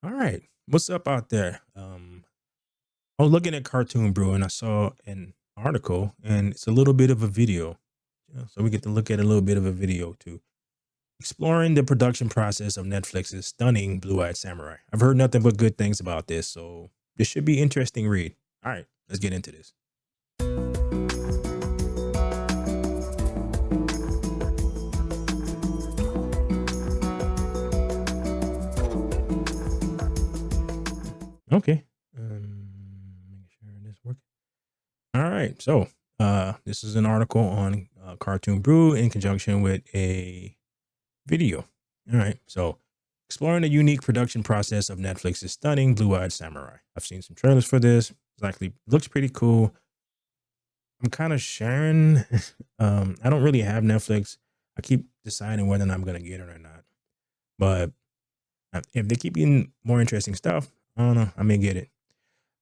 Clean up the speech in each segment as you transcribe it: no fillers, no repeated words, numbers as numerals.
All right. What's up out there? I was looking at Cartoon Brew and I saw an article and it's a little bit of a video. So we get to look at a little bit of a video too. Exploring the production process of Netflix's stunning Blue Eyed Samurai. I've heard nothing but good things about this, so this should be interesting read. All right, let's get into this. Okay. Make sure this works. All right. So this is an article on Cartoon Brew in conjunction with a video. All right. So, exploring the unique production process of Netflix's stunning Blue Eyed Samurai. I've seen some trailers for this. It's actually looks pretty cool. I'm kind of sharing. I don't really have Netflix. I keep deciding whether or not I'm going to get it or not. But if they keep getting more interesting stuff, I don't know. I may get it.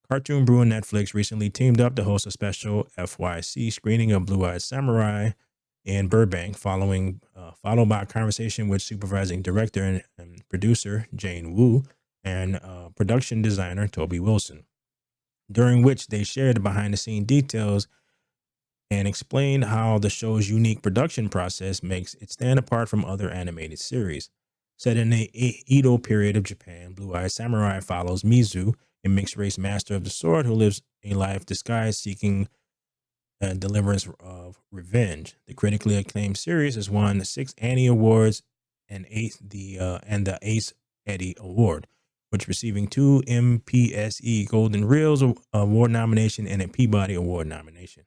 Cartoon Brew and Netflix recently teamed up to host a special FYC screening of Blue Eyed Samurai in Burbank, followed by a conversation with supervising director and producer Jane Wu and production designer Toby Wilson, during which they shared behind the scene details and explained how the show's unique production process makes it stand apart from other animated series. Set in the Edo period of Japan, Blue Eye Samurai follows Mizu, a mixed race master of the sword who lives a life disguised seeking deliverance of revenge. The critically acclaimed series has won 6 Annie Awards and the Ace Eddie Award, which receiving 2 MPSE Golden Reels Award nomination and a Peabody Award nomination.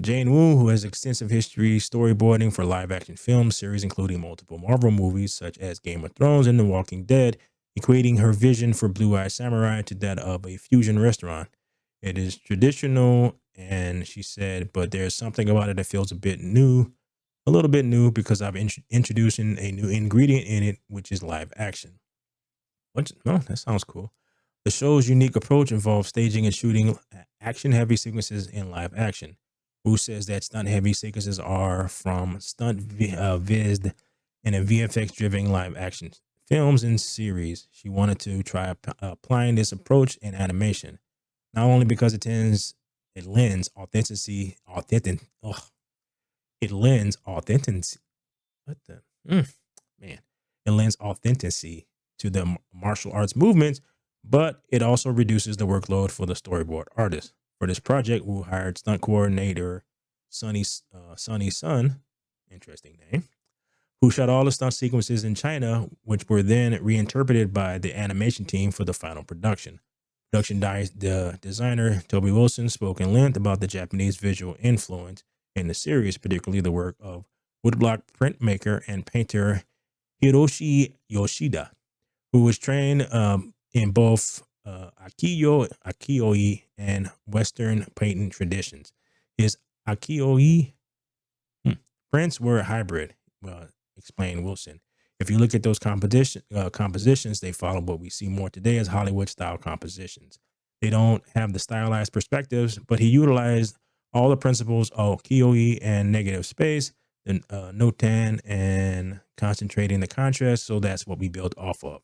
Jane Wu, who has extensive history storyboarding for live action film series, including multiple Marvel movies such as Game of Thrones and The Walking Dead, equating her vision for Blue Eye Samurai to that of a fusion restaurant. It is traditional, and she said, but there's something about it that feels a little bit new because I've introducing a new ingredient in it, which is live action. Oh, that sounds cool. The show's unique approach involves staging and shooting action heavy sequences in live action. Who says that stunt heavy sequences are from Viz and a VFX driven live action films and series? She wanted to try applying this approach in animation, not only because it lends it lends authenticity. What the man? It lends authenticity to the martial arts movements, but it also reduces the workload for the storyboard artist. For this project, we hired stunt coordinator Sunny Sun, interesting name, who shot all the stunt sequences in China, which were then reinterpreted by the animation team for the final production. The designer Toby Wilson spoke in length about the Japanese visual influence in the series, particularly the work of woodblock printmaker and painter Hiroshi Yoshida, who was trained in both Akioi and Western painting traditions. His Akioi prints were a hybrid, explained Wilson. If you look at those compositions, they follow what we see more today as Hollywood style compositions. They don't have the stylized perspectives, but he utilized all the principles of Kioi and negative space, and notan and concentrating the contrast. So that's what we built off of.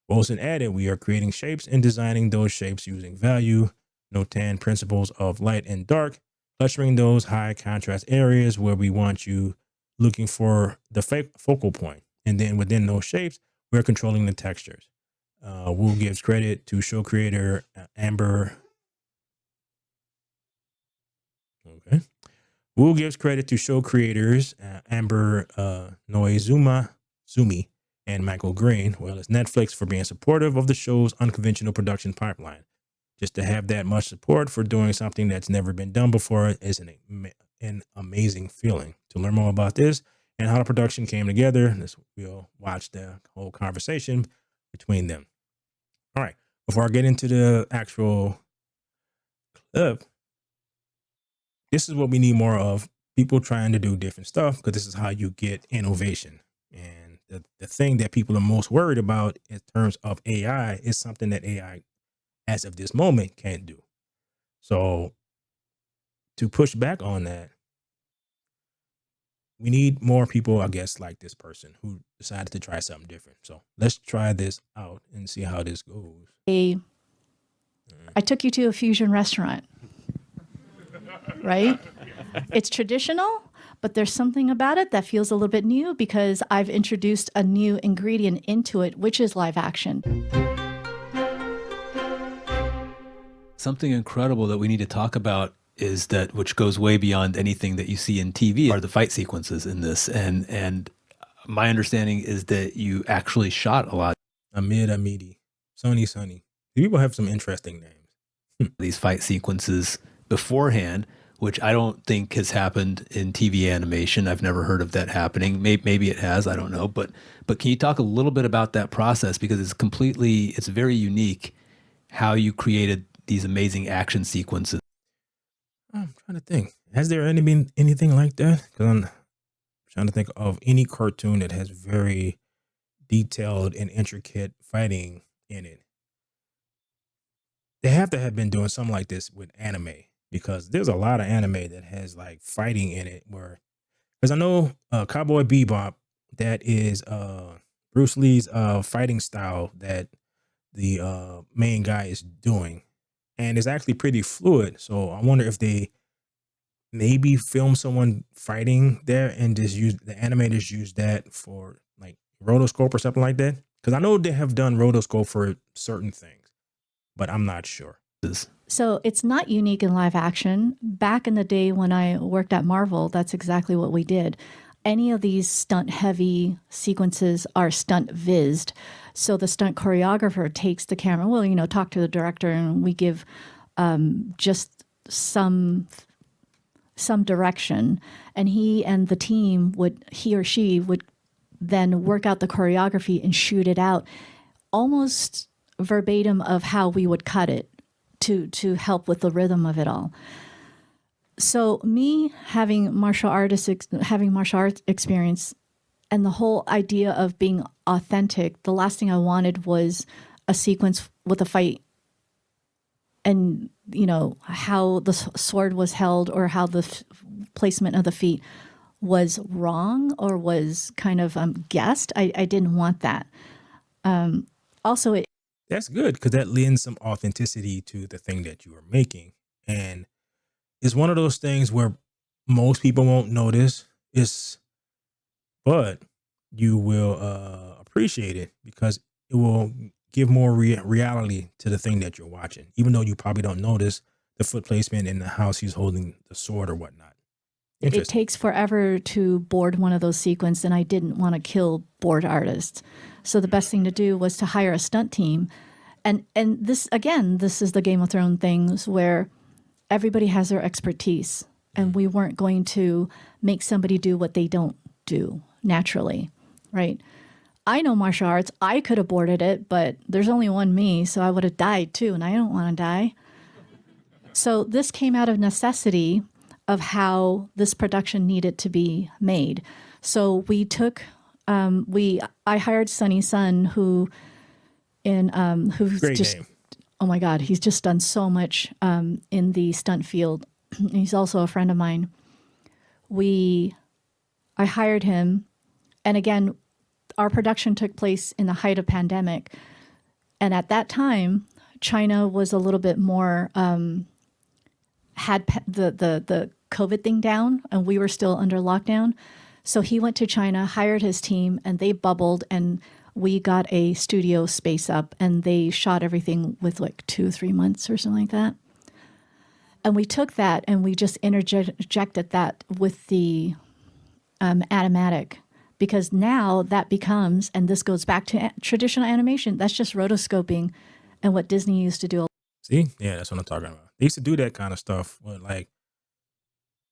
Wilson added, we are creating shapes and designing those shapes using value, notan principles of light and dark, clustering those high contrast areas where we want you looking for the focal point. And then within those shapes, we're controlling the textures. Wu gives credit to show creator Amber. Okay. Wu gives credit to show creators Amber Noizuma Sumi and Michael Green, well as Netflix for being supportive of the show's unconventional production pipeline. Just to have that much support for doing something that's never been done before is an amazing feeling. To learn more about this and how the production came together, we'll watch the whole conversation between them. All right. Before I get into the actual clip, this is what we need more of, people trying to do different stuff, because this is how you get innovation. And the thing that people are most worried about in terms of AI is something that AI, as of this moment, can't do. So to push back on that, we need more people, I guess, like this person who decided to try something different. So let's try this out and see how this goes. I took you to a fusion restaurant, right? It's traditional, but there's something about it that feels a little bit new because I've introduced a new ingredient into it, which is live action. Something incredible that we need to talk about is that, which goes way beyond anything that you see in TV, are the fight sequences in this. And my understanding is that you actually shot a lot Amidi, Sunny. The people have some interesting names. of these fight sequences beforehand, which I don't think has happened in TV animation. I've never heard of that happening. Maybe it has, I don't know. But can you talk a little bit about that process? Because it's very unique how you created these amazing action sequences. I'm trying to think. Has there been anything like that? Because I'm trying to think of any cartoon that has very detailed and intricate fighting in it. They have to have been doing something like this with anime, because there's a lot of anime that has like fighting in it. Because I know Cowboy Bebop, that is Bruce Lee's fighting style that the main guy is doing, and it's actually pretty fluid. So I wonder if they maybe film someone fighting there and just use the animators use that for like rotoscope or something like that. Because I know they have done rotoscope for certain things, but I'm not sure. So it's not unique in live action. Back in the day when I worked at Marvel, that's exactly what we did. Any of these stunt heavy sequences are stunt vised. So the stunt choreographer takes the camera, talk to the director, and we give just some direction. And he and the team he or she would then work out the choreography and shoot it out almost verbatim of how we would cut it to help with the rhythm of it all. So me having martial arts experience and the whole idea of being authentic, the last thing I wanted was a sequence with a fight and, how the sword was held or how the placement of the feet was wrong or was kind of guessed. I didn't want that. Also, That's good, because that lends some authenticity to the thing that you are making. And it's one of those things where most people won't notice, but you will appreciate it, because it will give more reality to the thing that you're watching, even though you probably don't notice the foot placement and how he's holding the sword or whatnot. it takes forever to board one of those sequences, and I didn't want to kill board artists. So the best thing to do was to hire a stunt team. And this is the Game of Thrones things where everybody has their expertise, and we weren't going to make somebody do what they don't do naturally, right? I know martial arts. I could have boarded it, but there's only one me, so I would have died too, and I don't want to die. So this came out of necessity of how this production needed to be made. So we took, I hired Sunny Sun, who's Great just, name. oh my God, he's just done so much in the stunt field. He's also a friend of mine. I hired him, and again, our production took place in the height of pandemic, and at that time, China was a little bit more had the COVID thing down, and we were still under lockdown. So he went to China, hired his team, and they bubbled, and we got a studio space up, and they shot everything with like 2-3 months or something like that. And we took that and we just interjected that with the animatic, because now that becomes, and this goes back to traditional animation, that's just rotoscoping and what Disney used to do. See? Yeah, that's what I'm talking about. They used to do that kind of stuff with like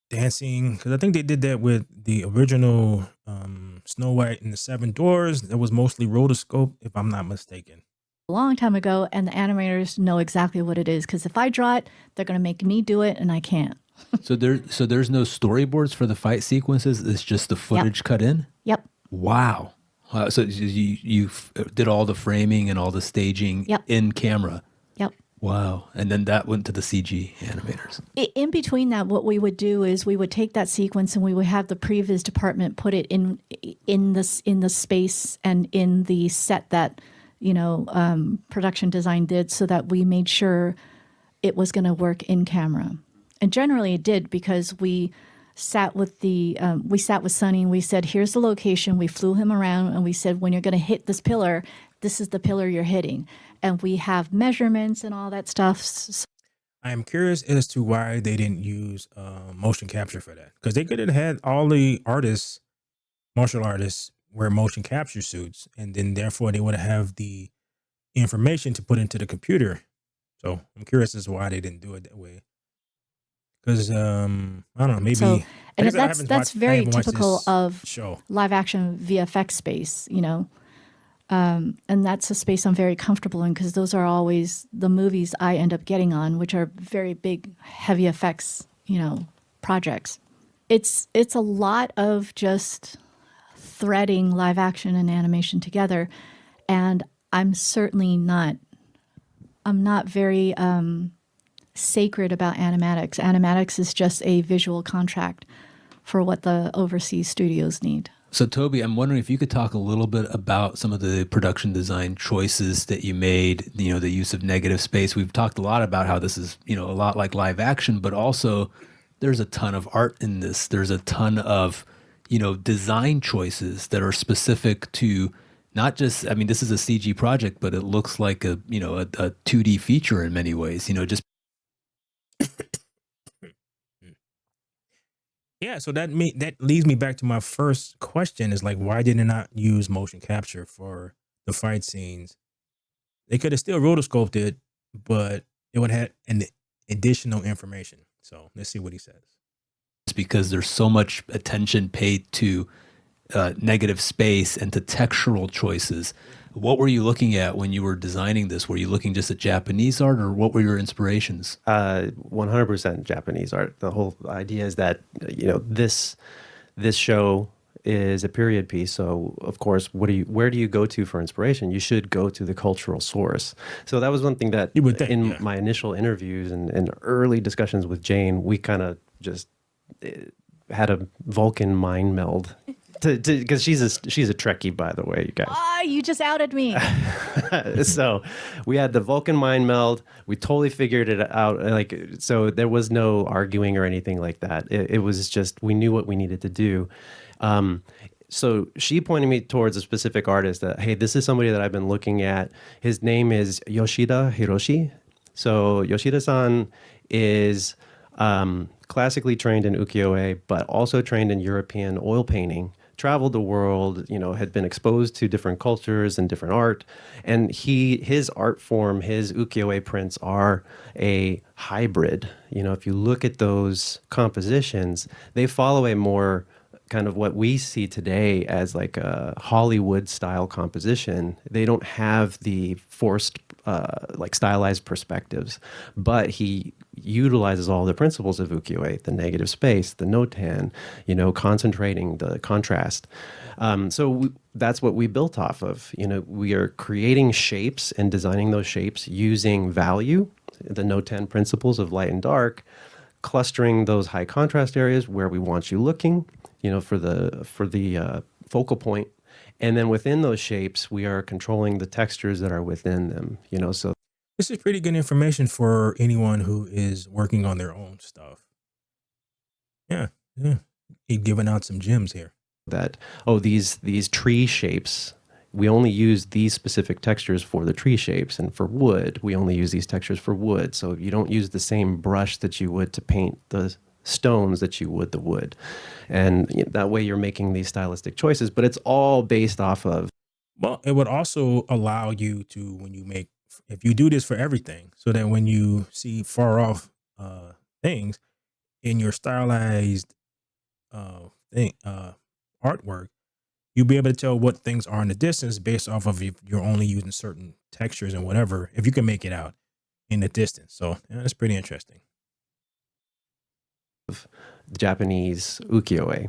dancing, because I think they did that with the original Snow White and the Seven Dwarfs. That was mostly rotoscope, if I'm not mistaken. A long time ago, and the animators know exactly what it is, because if I draw it, they're going to make me do it, and I can't. So there's no storyboards for the fight sequences. It's just the footage cut in. Yep. Wow. So you did all the framing and all the staging Yep. in camera. Yep. Wow. And then that went to the CG animators. In between that, what we would do is we would take that sequence and we would have the previs department put it in the space and in the set that production design did, so that we made sure it was going to work in camera. And generally it did, because we sat with Sonny and we said, here's the location. We flew him around and we said, when you're going to hit this pillar, this is the pillar you're hitting. And we have measurements and all that stuff. I am curious as to why they didn't use motion capture for that, because they could have had all the martial artists wear motion capture suits, and then therefore they would have the information to put into the computer. So I'm curious as to why they didn't do it that way. Because I don't know, maybe. So, and like I said, that's very haven't watched typical this of show. live action VFX space, and that's a space I'm very comfortable in, because those are always the movies I end up getting on, which are very big, heavy effects, projects. It's a lot of just threading live action and animation together, and I'm not very sacred about animatics. Animatics is just a visual contract for what the overseas studios need. So Toby, I'm wondering if you could talk a little bit about some of the production design choices that you made, the use of negative space. We've talked a lot about how this is, a lot like live action, but also there's a ton of art in this. There's a ton of, design choices that are specific to not just, this is a CG project, but it looks like a 2D feature in many ways, just. Yeah, so that leads me back to my first question, is like, why did they not use motion capture for the fight scenes? They could have still rotoscoped it, but it would have had an additional information. So let's see what he says. Because there's so much attention paid to negative space and to textural choices. What were you looking at when you were designing this? Were you looking just at Japanese art, or what were your inspirations? 100% Japanese art. The whole idea is that this show is a period piece. So of course, where do you go to for inspiration? You should go to the cultural source. So that was one thing that in my initial interviews and early discussions with Jane, we kind of just had a Vulcan mind meld. Because she's a Trekkie, by the way, you guys. Ah, you just outed me. So we had the Vulcan mind meld. We totally figured it out. So there was no arguing or anything like that. It was just, we knew what we needed to do. So she pointed me towards a specific artist that, hey, this is somebody that I've been looking at. His name is Yoshida Hiroshi. So Yoshida-san is classically trained in ukiyo-e, but also trained in European oil painting. Traveled the world, had been exposed to different cultures and different art. And his art form, his ukiyo-e prints are a hybrid. If you look at those compositions, they follow a more kind of what we see today as like a Hollywood style composition. They don't have the forced, stylized perspectives, but he utilizes all the principles of ukiyo-e, the negative space, the notan, concentrating the contrast. So that's what we built off of. We are creating shapes and designing those shapes using value, the notan principles of light and dark, clustering those high contrast areas where we want you looking, for the focal point. And then within those shapes, we are controlling the textures that are within them, so. This is pretty good information for anyone who is working on their own stuff. Yeah. He's giving out some gems here. That, these tree shapes, we only use these specific textures for the tree shapes, and for wood, we only use these textures for wood. So you don't use the same brush that you would to paint the stones that you would the wood. And that way you're making these stylistic choices, but it's all based off of. Well, it would also allow you to, if you do this for everything, so that when you see far off things in your stylized artwork, you'll be able to tell what things are in the distance based off of if you're only using certain textures and whatever, if you can make it out in the distance. So that's pretty interesting. Japanese ukiyo-e.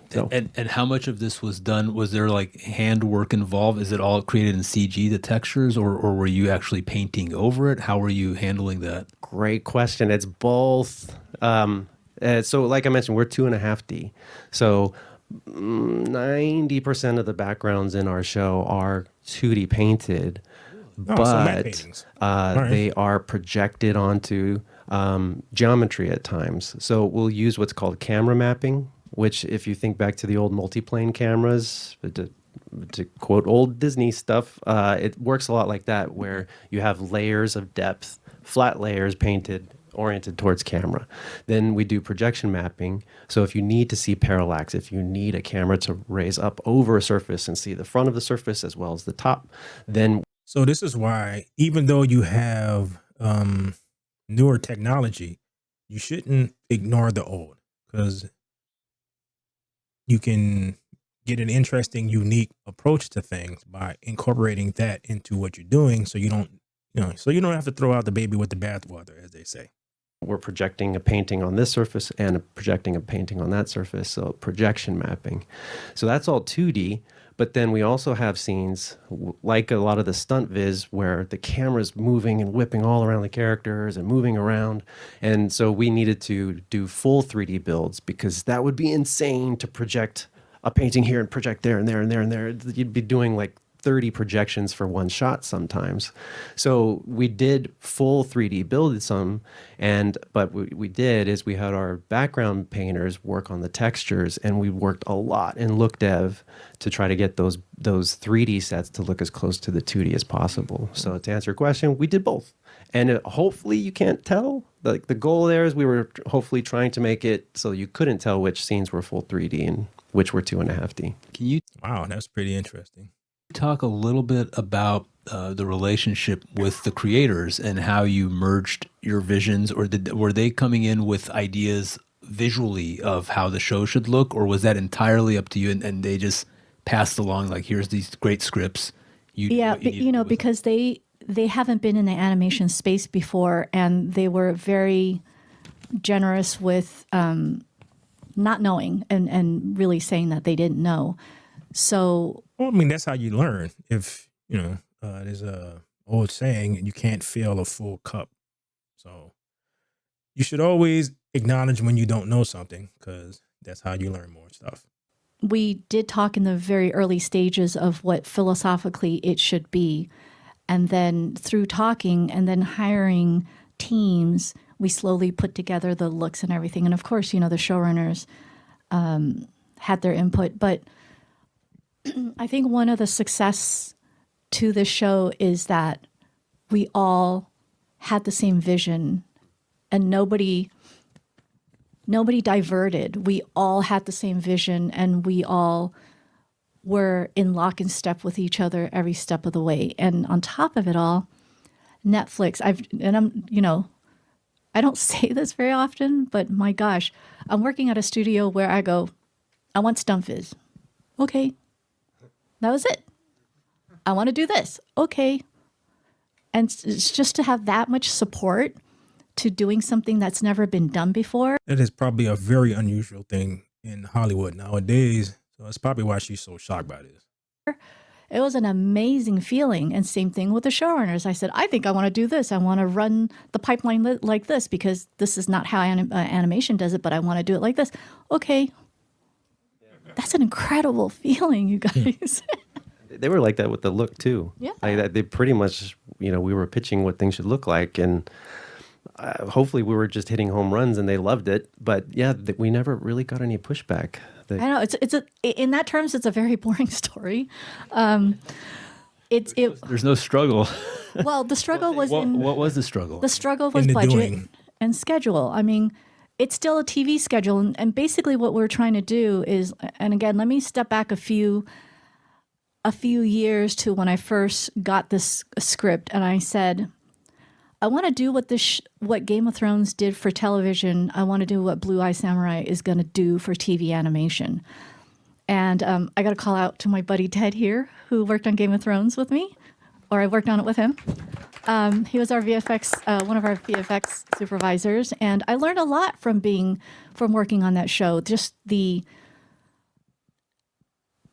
So And how much of this was done? Was there like handwork involved? Is it all created in CG, the textures, or were you actually painting over it? How were you handling that? great question. It's both. So like I mentioned, we're 2.5D. So 90% of the backgrounds in our show are 2D painted, Oh, so matte but paintings. Right. they are projected onto geometry at times. So we'll use what's called camera mapping, which if you think back to the old multiplane cameras, to quote old Disney stuff, it works a lot like that, where you have layers of depth, flat layers painted, oriented towards camera. Then we do projection mapping. So if you need to see parallax, if you need a camera to raise up over a surface and see the front of the surface as well as the top, then So this is why, even though you have newer technology, you shouldn't ignore the old, because you can get an interesting, unique approach to things by incorporating that into what you're doing. So you don't, so you don't have to throw out the baby with the bathwater, as they say. we're projecting a painting on this surface and projecting a painting on that surface. So projection mapping. So that's all 2D. But then we also have scenes like a lot of the stunt viz where the camera's moving and whipping all around the characters and moving around. And so we needed to do full 3D builds because that would be insane to project a painting here and project there and there and there and there. You'd be doing like 30 projections for one shot sometimes. So we did full 3D build some, but what we did is we had our background painters work on the textures, and we worked a lot in Look Dev to try to get those 3D sets to look as close to the 2D as possible. So to answer your question, we did both. And hopefully you can't tell. Like the goal there is we were hopefully trying to make it so you couldn't tell which scenes were full 3D and which were 2.5D. Can you Wow, that's pretty interesting. talk a little bit about the relationship with the creators and how you merged your visions, or were they coming in with ideas visually of how the show should look, or was that entirely up to you and they just passed along like, here's these great scripts? Yeah, but, because they haven't been in the animation space before, and they were very generous with not knowing and really saying that they didn't know. So, Well, I mean, that's how you learn. If, there's a old saying, you can't fill a full cup. So you should always acknowledge when you don't know something, because that's how you learn more stuff. we did talk in the very early stages of what philosophically it should be. And then through talking and then hiring teams, we slowly put together the looks and everything. And of course, the showrunners had their input. But I think one of the success to this show is that we all had the same vision, and nobody diverted. We all had the same vision, and we all were in lock and step with each other every step of the way. And on top of it all, Netflix, I don't say this very often, but my gosh, I'm working at a studio where I go, I want stunt viz. Okay. That was it. I want to do this. Okay. And it's just to have that much support to doing something that's never been done before. That is probably a very unusual thing in Hollywood nowadays. So that's probably why she's so shocked by this. It was an amazing feeling. And same thing with the showrunners. I said, I think I want to do this. I want to run the pipeline like this because this is not how animation does it, but I want to do it like this. Okay. That's an incredible feeling, you guys. They were like that with the look too. Yeah. Like they pretty much, we were pitching what things should look like, and hopefully we were just hitting home runs and they loved it. But yeah, we never really got any pushback. I know in that terms, it's a very boring story. There's no struggle. Well, the struggle was what was the struggle? The struggle was In the budget doing. and schedule. I mean, it's still a TV schedule, and basically what we're trying to do is, and again, let me step back a few years to when I first got this script, and I said, I want to do what Game of Thrones did for television. I want to do what Blue Eye Samurai is going to do for TV animation. And I got to call out to my buddy Ted here, who worked on Game of Thrones with me, or I worked on it with him. He was our VFX, one of our VFX supervisors, and I learned a lot from working on that show. Just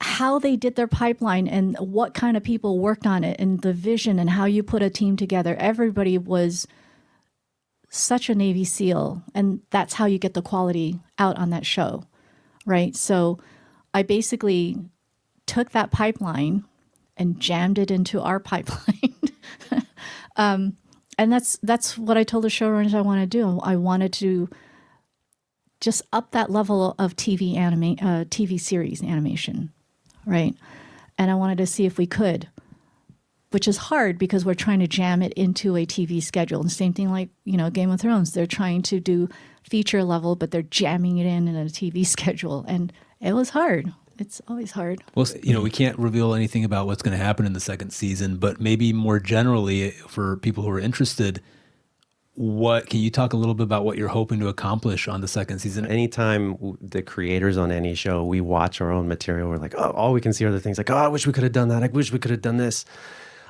how they did their pipeline and what kind of people worked on it, and the vision and how you put a team together. Everybody was such a Navy SEAL, and that's how you get the quality out on that show, right? So I basically took that pipeline and jammed it into our pipeline. And that's what I told the showrunners I want to do. I wanted to just up that level of TV series animation, right? And I wanted to see if we could, which is hard because we're trying to jam it into a TV schedule. And same thing like, Game of Thrones. They're trying to do feature level, but they're jamming it in a TV schedule. And it was hard. It's always hard. Well, we can't reveal anything about what's going to happen in the second season, but maybe more generally for people who are interested, can you talk a little bit about what you're hoping to accomplish on the second season? Anytime the creators on any show, we watch our own material, we're like, oh, all we can see are the things like, oh, I wish we could have done that. I wish we could have done this.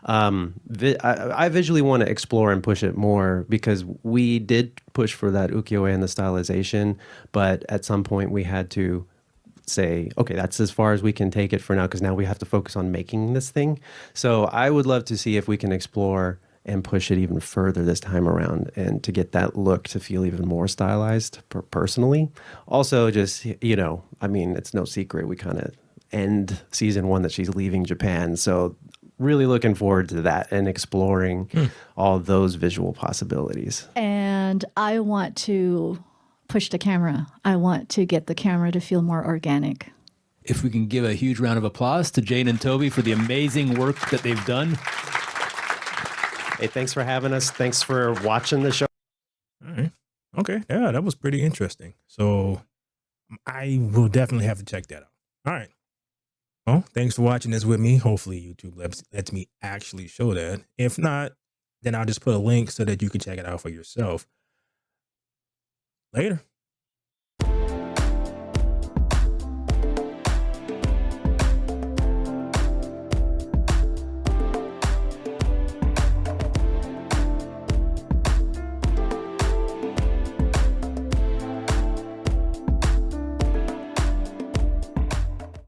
I visually want to explore and push it more because we did push for that ukiyo-e and the stylization, but at some point we had to say, okay, that's as far as we can take it for now because now we have to focus on making this thing. So I would love to see if we can explore and push it even further this time around and to get that look to feel even more stylized personally. Also, just, it's no secret we kind of end season 1 that she's leaving Japan. So really looking forward to that and exploring all those visual possibilities. And I want to push the camera. I want to get the camera to feel more organic. If we can give a huge round of applause to Jane and Toby for the amazing work that they've done. Hey, thanks for having us. Thanks for watching the show. All right. Okay. Yeah, that was pretty interesting. So I will definitely have to check that out. All right. Well, thanks for watching this with me. Hopefully YouTube lets me actually show that. If not, then I'll just put a link so that you can check it out for yourself. Later.